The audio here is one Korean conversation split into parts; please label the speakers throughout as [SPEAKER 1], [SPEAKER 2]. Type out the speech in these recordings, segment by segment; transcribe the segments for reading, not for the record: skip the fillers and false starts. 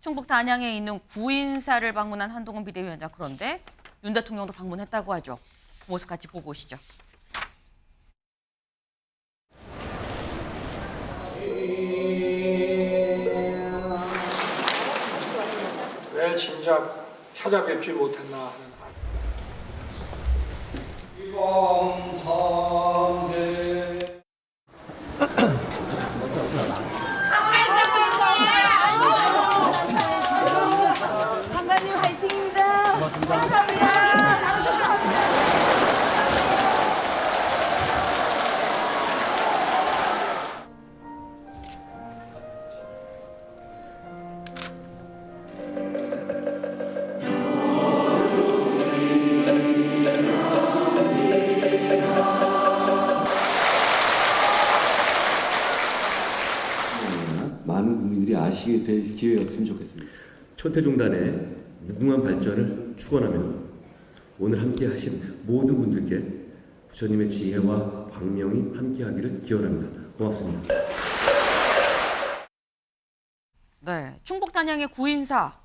[SPEAKER 1] 충북 단양에 있는 구인사를 방문한 한동훈 비대위원장. 그런데 윤 대통령도 방문했다고 하죠. 그 모습 같이 보고 오시죠.
[SPEAKER 2] 왜 진작 찾아뵙지 못했나 하는 이번 삼세
[SPEAKER 3] 장관님 화이팅입니다. 감사합니다.
[SPEAKER 4] 많은 국민들이 아시게 될 기회였으면 좋겠습니다.
[SPEAKER 5] 천태종단의 무궁한 발전을 축원하며 오늘 함께하신 모든 분들께 부처님의 지혜와 광명이 함께하기를 기원합니다. 고맙습니다.
[SPEAKER 1] 네, 충북 단양의 구인사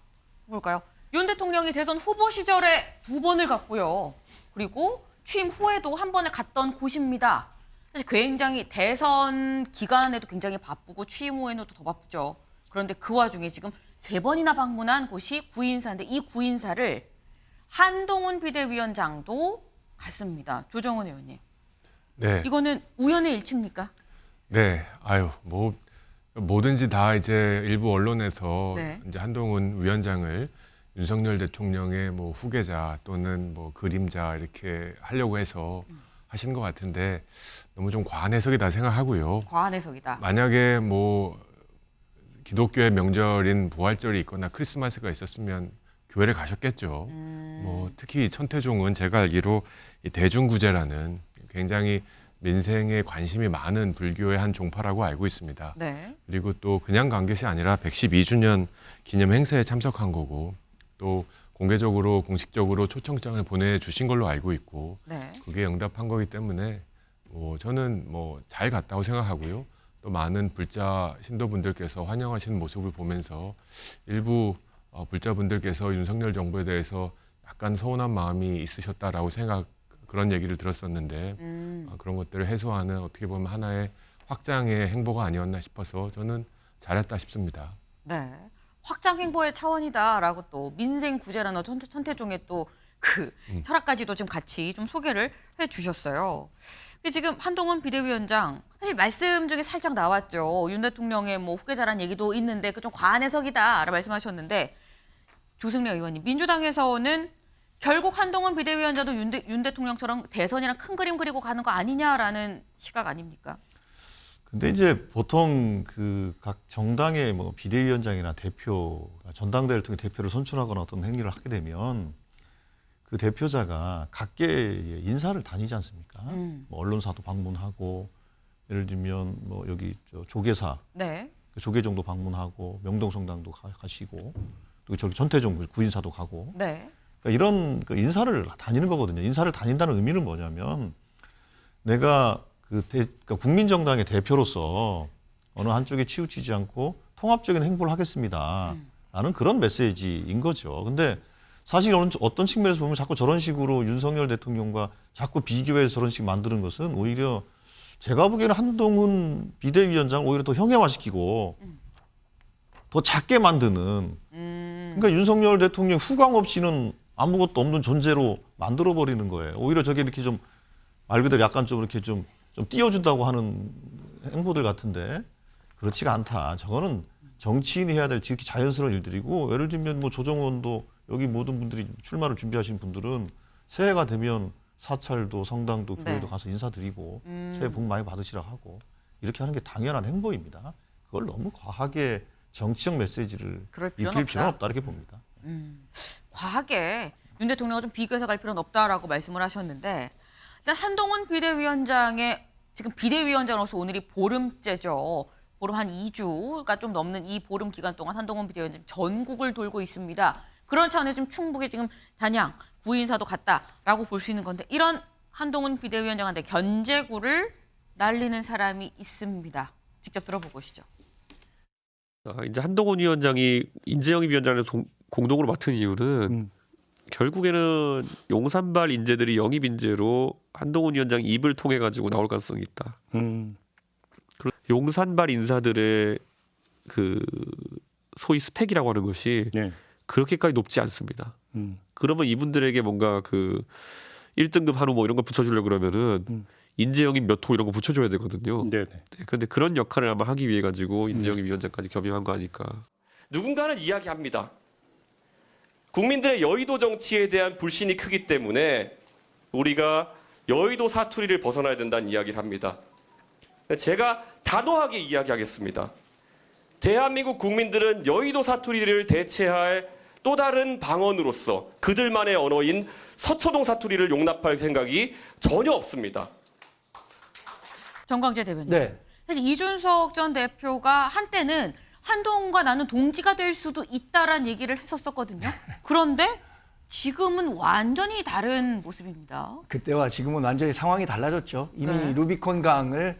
[SPEAKER 1] 볼까요? 윤 대통령이 대선 후보 시절에 2번을 갔고요. 그리고 취임 후에도 한 번을 갔던 곳입니다. 사실 굉장히 대선 기간에도 굉장히 바쁘고 취임 후에는 또 더 바쁘죠. 그런데 그 와중에 지금 3번이나 방문한 곳이 구인사인데 이 구인사를 한동훈 비대위원장도 갔습니다. 조정훈 의원님.
[SPEAKER 6] 네.
[SPEAKER 1] 이거는 우연의 일치입니까?
[SPEAKER 6] 네. 뭐 뭐든지 다 이제 일부 언론에서
[SPEAKER 1] 네.
[SPEAKER 6] 이제 한동훈 위원장을 윤석열 대통령의 뭐 후계자 또는 뭐 그림자 이렇게 하려고 해서 하신 것 같은데 너무 좀 과한 해석이다 생각하고요.
[SPEAKER 1] 과한 해석이다.
[SPEAKER 6] 만약에 뭐 기독교의 명절인 부활절이 있거나 크리스마스가 있었으면 교회를 가셨겠죠. 뭐 특히 천태종은 제가 알기로 이 대중구제라는 굉장히 민생에 관심이 많은 불교의 한 종파라고 알고 있습니다.
[SPEAKER 1] 네.
[SPEAKER 6] 그리고 또 그냥 간 것이 아니라 112주년 기념 행사에 참석한 거고 또 공개적으로 공식적으로 초청장을 보내주신 걸로 알고 있고
[SPEAKER 1] 네.
[SPEAKER 6] 그게 응답한 거기 때문에 저는 뭐 잘 갔다고 생각하고요. 또 많은 불자 신도분들께서 환영하시는 모습을 보면서 일부 불자분들께서 윤석열 정부에 대해서 약간 서운한 마음이 있으셨다라고 그런 얘기를 들었었는데 그런 것들을 해소하는 어떻게 보면 하나의 확장의 행보가 아니었나 싶어서 저는 잘했다 싶습니다.
[SPEAKER 1] 네. 확장 행보의 차원이다라고 또 민생 구제라는 천태종의 또 그 철학까지도 좀 같이 좀 소개를 해주셨어요. 근데 지금 한동훈 비대위원장 사실 말씀 중에 살짝 나왔죠. 윤 대통령의 뭐 후계자란 얘기도 있는데 그 좀 과한 해석이다라고 말씀하셨는데 조승래 의원님 민주당에서는 결국 한동훈 비대위원장도 윤 대통령처럼 대선이랑 큰 그림 그리고 가는 거 아니냐라는 시각 아닙니까?
[SPEAKER 7] 근데 이제 보통 그 각 정당의 뭐 비대위원장이나 대표가 전당대회를 통해 대표를 선출하거나 어떤 행위를 하게 되면 그 대표자가 각계의 인사를 다니지 않습니까? 뭐 언론사도 방문하고 예를 들면 뭐 여기 조계사,
[SPEAKER 1] 네.
[SPEAKER 7] 조계종도 방문하고 명동성당도 가시고 또 저기 전태종 구인사도 가고
[SPEAKER 1] 네.
[SPEAKER 7] 그러니까 이런 그 인사를 다니는 거거든요. 인사를 다닌다는 의미는 뭐냐면 내가 그러니까 국민정당의 대표로서 어느 한쪽에 치우치지 않고 통합적인 행보를 하겠습니다. 라는 그런 메시지인 거죠. 근데 사실 어떤 측면에서 보면 자꾸 저런 식으로 윤석열 대통령과 자꾸 비교해서 저런 식 만드는 것은 오히려 제가 보기에는 한동훈 비대위원장 오히려 더 형해화시키고 더 작게 만드는 그러니까 윤석열 대통령 후광 없이는 아무것도 없는 존재로 만들어버리는 거예요. 오히려 저게 이렇게 좀 말 그대로 약간 좀 이렇게 좀 띄워준다고 하는 행보들 같은데 그렇지가 않다. 저거는 정치인이 해야 될 지극히 자연스러운 일들이고 예를 들면 뭐 조정원도 여기 모든 분들이 출마를 준비하신 분들은 새해가 되면 사찰도 성당도 교회도
[SPEAKER 1] 네.
[SPEAKER 7] 가서 인사드리고 새해 복 많이 받으시라 하고 이렇게 하는 게 당연한 행보입니다. 그걸 너무 과하게 정치적 메시지를
[SPEAKER 1] 그럴 필요는
[SPEAKER 7] 입힐 필요는
[SPEAKER 1] 없다.
[SPEAKER 7] 없다 이렇게 봅니다.
[SPEAKER 1] 과하게 윤 대통령과 좀 비교해서 갈 필요는 없다라고 말씀을 하셨는데 일단 한동훈 비대위원장의 지금 비대위원장으로서 오늘이 보름째죠. 보름 한 2주가 좀 넘는 이 보름 기간 동안 한동훈 비대위원장 전국을 돌고 있습니다. 그런 차원에서 지금 충북에 지금 단양, 구인사도 갔다라고 볼 수 있는 건데 이런 한동훈 비대위원장한테 견제구를 날리는 사람이 있습니다. 직접 들어보고 오시죠.
[SPEAKER 8] 이제 한동훈 위원장이 인재영입 위원장을 공동으로 맡은 이유는 결국에는 용산발 인재들이 영입 인재로 한동훈 위원장 입을 통해 가지고 나올 가능성이 있다. 용산발 인사들의 그 소위 스펙이라고 하는 것이
[SPEAKER 9] 네.
[SPEAKER 8] 그렇게까지 높지 않습니다. 그러면 이분들에게 뭔가 그 1등급 한우 뭐 이런 거 붙여주려고 그러면은 인재영입 몇 호 이런 거 붙여줘야 되거든요.
[SPEAKER 9] 네네.
[SPEAKER 8] 네, 그런데 그런 역할을 아마 하기 위해 가지고 인재영입 위원장까지 겸임한 거 아닐까. 누군가는 이야기합니다. 국민들의 여의도 정치에 대한 불신이 크기 때문에 우리가 여의도 사투리를 벗어나야 된다는 이야기를 합니다. 제가 단호하게 이야기하겠습니다. 대한민국 국민들은 여의도 사투리를 대체할 또 다른 방언으로서 그들만의 언어인 서초동 사투리를 용납할 생각이 전혀 없습니다.
[SPEAKER 1] 정광재 대변인.
[SPEAKER 10] 네.
[SPEAKER 1] 사실 이준석 전 대표가 한때는 한동훈과 나는 동지가 될 수도 있다라는 얘기를 했었거든요. 그런데 지금은 완전히 다른 모습입니다.
[SPEAKER 10] 그때와 지금은 완전히 상황이 달라졌죠. 이미 루비콘 강을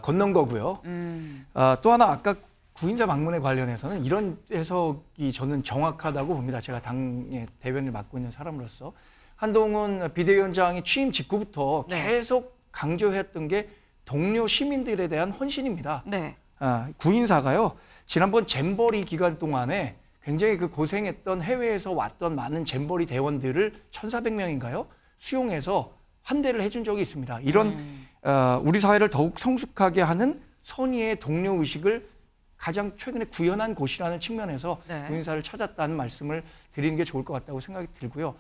[SPEAKER 10] 건넌 거고요. 또 하나 아까 구인자 방문에 관련해서는 이런 해석이 저는 정확하다고 봅니다. 제가 당의 대변을 맡고 있는 사람으로서 한동훈 비대위원장이 취임 직후부터 계속 강조했던 게 동료 시민들에 대한 헌신입니다.
[SPEAKER 1] 네.
[SPEAKER 10] 구인사가요. 지난번 잼버리 기간 동안에 굉장히 그 고생했던 해외에서 왔던 많은 잼버리 대원들을 1,400명인가요? 수용해서 환대를 해준 적이 있습니다. 이런 우리 사회를 더욱 성숙하게 하는 선의의 동료 의식을 가장 최근에 구현한 곳이라는 측면에서 구인사를 찾았다는 말씀을 드리는 게 좋을 것 같다고 생각이 들고요.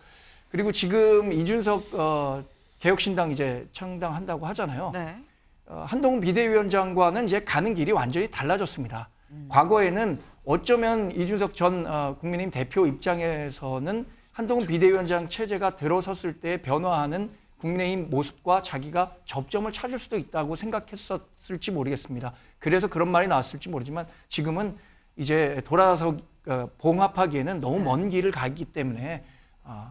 [SPEAKER 10] 그리고 지금 이준석 개혁신당 이제 창당한다고 하잖아요.
[SPEAKER 1] 네.
[SPEAKER 10] 한동훈 비대위원장과는 이제 가는 길이 완전히 달라졌습니다. 과거에는 어쩌면 이준석 전 국민의힘 대표 입장에서는 한동훈 비대위원장 체제가 들어섰을 때 변화하는 국민의힘 모습과 자기가 접점을 찾을 수도 있다고 생각했었을지 모르겠습니다. 그래서 그런 말이 나왔을지 모르지만 지금은 이제 돌아서 봉합하기에는 너무 먼 길을 가기 때문에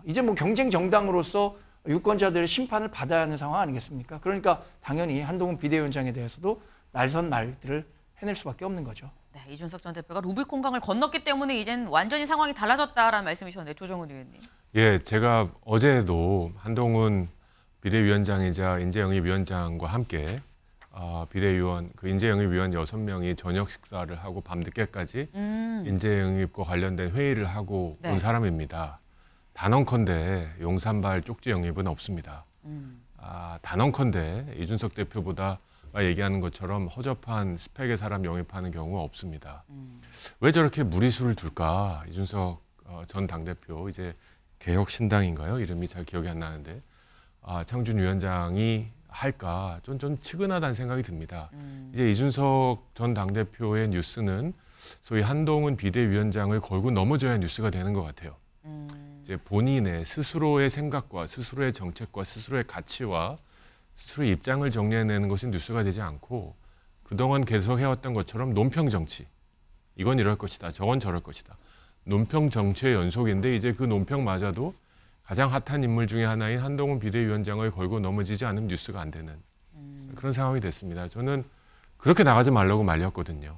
[SPEAKER 10] 이제 뭐 경쟁 정당으로서 유권자들의 심판을 받아야 하는 상황 아니겠습니까? 그러니까 당연히 한동훈 비대위원장에 대해서도 날선 말들을 해낼 수밖에 없는 거죠.
[SPEAKER 1] 네, 이준석 전 대표가 루비콘강을 건넜기 때문에 이젠 완전히 상황이 달라졌다라는 말씀이셨는데 조정훈 의원님.
[SPEAKER 6] 예, 제가 어제도 한동훈 비대위원장이자 인재영입위원장과 함께 비대위원 그 인재영입위원 6명이 저녁 식사를 하고 밤늦게까지 인재영입과 관련된 회의를 하고 온 사람입니다. 단언컨대 용산발 쪽지 영입은 없습니다. 단언컨대 이준석 대표보다 얘기하는 것처럼 허접한 스펙의 사람 영입하는 경우가 없습니다. 왜 저렇게 무리수를 둘까? 이준석 전 당대표 이제 개혁신당인가요? 이름이 잘 기억이 안 나는데 창준 위원장이 할까? 좀 측은하다는 생각이 듭니다. 이제 이준석 전 당대표의 뉴스는 소위 한동훈 비대위원장을 걸고 넘어져야 뉴스가 되는 것 같아요. 이제 본인의 스스로의 생각과 스스로의 정책과 스스로의 가치와 스스로의 입장을 정리해내는 것이 뉴스가 되지 않고 그동안 계속 해왔던 것처럼 논평 정치. 이건 이럴 것이다. 저건 저럴 것이다. 논평 정치의 연속인데 이제 그 논평마저도 가장 핫한 인물 중에 하나인 한동훈 비대위원장을 걸고 넘어지지 않으면 뉴스가 안 되는 그런 상황이 됐습니다. 저는 그렇게 나가지 말라고 말렸거든요.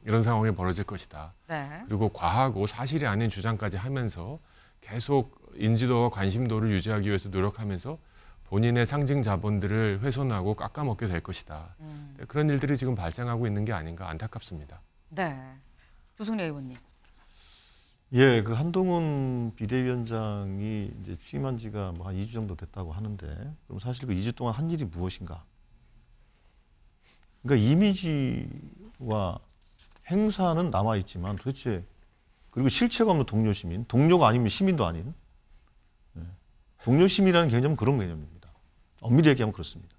[SPEAKER 6] 이런 상황이 벌어질 것이다.
[SPEAKER 1] 네.
[SPEAKER 6] 그리고 과하고 사실이 아닌 주장까지 하면서 계속 인지도와 관심도를 유지하기 위해서 노력하면서 본인의 상징 자본들을 훼손하고 깎아먹게 될 것이다. 그런 일들이 지금 발생하고 있는 게 아닌가 안타깝습니다.
[SPEAKER 1] 네. 조승래 의원님.
[SPEAKER 7] 예, 그 한동훈 비대위원장이 이제 취임한 지가 뭐 한 2주 정도 됐다고 하는데, 그럼 사실 그 2주 동안 한 일이 무엇인가? 그러니까 이미지와 행사는 남아있지만 도대체, 그리고 실체가 없는 동료 시민, 동료가 아니면 시민도 아닌, 동료 시민이라는 개념은 그런 개념입니다. 엄밀히 얘기하면 그렇습니다.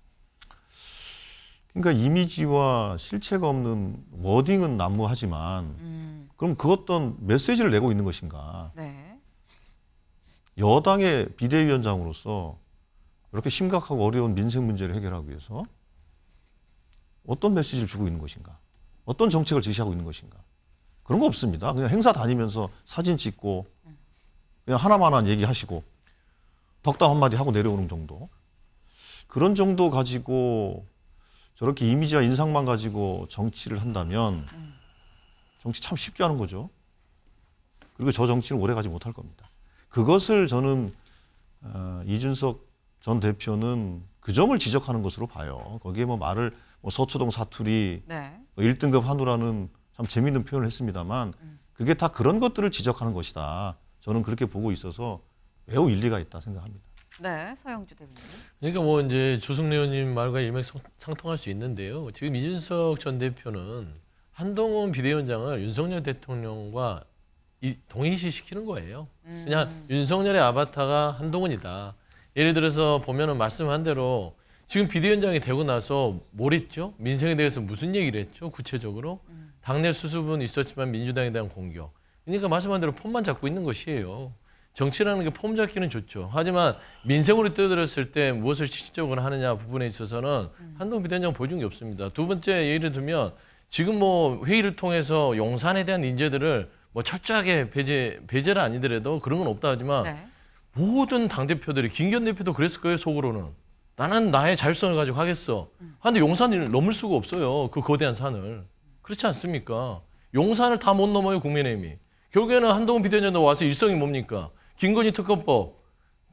[SPEAKER 7] 그러니까 이미지와 실체가 없는 워딩은 난무하지만 그럼 그 어떤 메시지를 내고 있는 것인가?
[SPEAKER 1] 네.
[SPEAKER 7] 여당의 비대위원장으로서 이렇게 심각하고 어려운 민생 문제를 해결하기 위해서 어떤 메시지를 주고 있는 것인가? 어떤 정책을 제시하고 있는 것인가? 그런 거 없습니다. 그냥 행사 다니면서 사진 찍고 그냥 하나만한 얘기하시고 덕담 한마디 하고 내려오는 정도. 그런 정도 가지고 저렇게 이미지와 인상만 가지고 정치를 한다면 정치 참 쉽게 하는 거죠. 그리고 저 정치는 오래 가지 못할 겁니다. 그것을 저는 이준석 전 대표는 그 점을 지적하는 것으로 봐요. 거기에 뭐 말을 뭐 서초동 사투리,
[SPEAKER 1] 네.
[SPEAKER 7] 뭐 1등급 한우라는 참 재미있는 표현을 했습니다만 그게 다 그런 것들을 지적하는 것이다. 저는 그렇게 보고 있어서 매우 일리가 있다 생각합니다.
[SPEAKER 1] 네, 서영주 대변인.
[SPEAKER 9] 그러니까 뭐 이제 조승래 의원님 말과 일맥상통할 수 있는데요. 지금 이준석 전 대표는 한동훈 비대위원장을 윤석열 대통령과 동일시시키는 거예요. 그냥 윤석열의 아바타가 한동훈이다. 예를 들어서 보면은 말씀한 대로 지금 비대위원장이 되고 나서 뭘 했죠? 민생에 대해서 무슨 얘기를 했죠? 구체적으로 당내 수습은 있었지만 민주당에 대한 공격. 그러니까 말씀한 대로 폼만 잡고 있는 것이에요. 정치라는 게 폼 잡기는 좋죠. 하지만 민생으로 뛰어들었을 때 무엇을 실질적으로 하느냐 부분에 있어서는 한동훈 비대위원장 보여준 게 없습니다. 두 번째 예를 들면 지금 뭐 회의를 통해서 용산에 대한 인재들을 뭐 철저하게 배제는 아니더라도 그런 건 없다 하지만
[SPEAKER 1] 네.
[SPEAKER 9] 모든 당대표들이 김기현 대표도 그랬을 거예요. 속으로는. 나는 나의 자율성을 가지고 하겠어. 하는데 용산을 넘을 수가 없어요. 그 거대한 산을. 그렇지 않습니까? 용산을 다 못 넘어요. 국민의힘이. 결국에는 한동훈 비대위원장도 와서 일성이 뭡니까? 김건희 특검법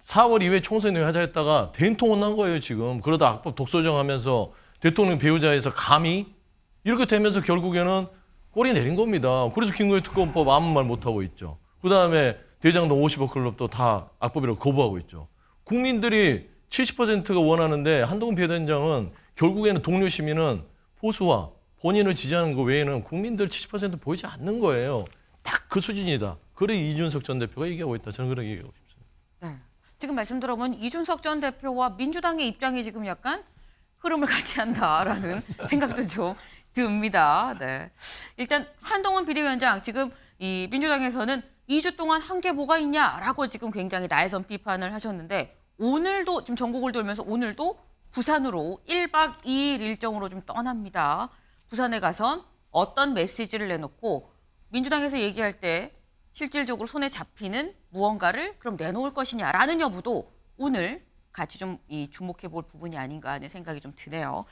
[SPEAKER 9] 4월 이후에 총선에 하자 했다가 된통 난 거예요. 지금. 그러다 악법 독소정하면서 대통령 배우자에서 감히 이렇게 되면서 결국에는 꼬리 내린 겁니다. 그래서 김건희 특검법 아무 말 못하고 있죠. 그다음에 대장동 50억 클럽도 다 악법이라고 거부하고 있죠. 국민들이 70%가 원하는데 한동훈 비대위원장은 결국에는 동료 시민은 보수와 본인을 지지하는 것 외에는 국민들 70% 보이지 않는 거예요. 딱 그 수준이다. 그래 이준석 전 대표가 얘기하고 있다. 저는 그렇게 얘기하고 싶습니다.
[SPEAKER 1] 네. 지금 말씀 들어보면 이준석 전 대표와 민주당의 입장이 지금 약간 흐름을 같이 한다라는 생각도 좀 듭니다. 네. 일단 한동훈 비대위원장 지금 이 민주당에서는 2주 동안 한 게 뭐가 있냐라고 지금 굉장히 나해선 비판을 하셨는데 오늘도 지금 전국을 돌면서 오늘도 부산으로 1박 2일 일정으로 좀 떠납니다. 부산에 가선 어떤 메시지를 내놓고 민주당에서 얘기할 때 실질적으로 손에 잡히는 무언가를 그럼 내놓을 것이냐라는 여부도 오늘 같이 좀 주목해 볼 부분이 아닌가 하는 생각이 좀 드네요.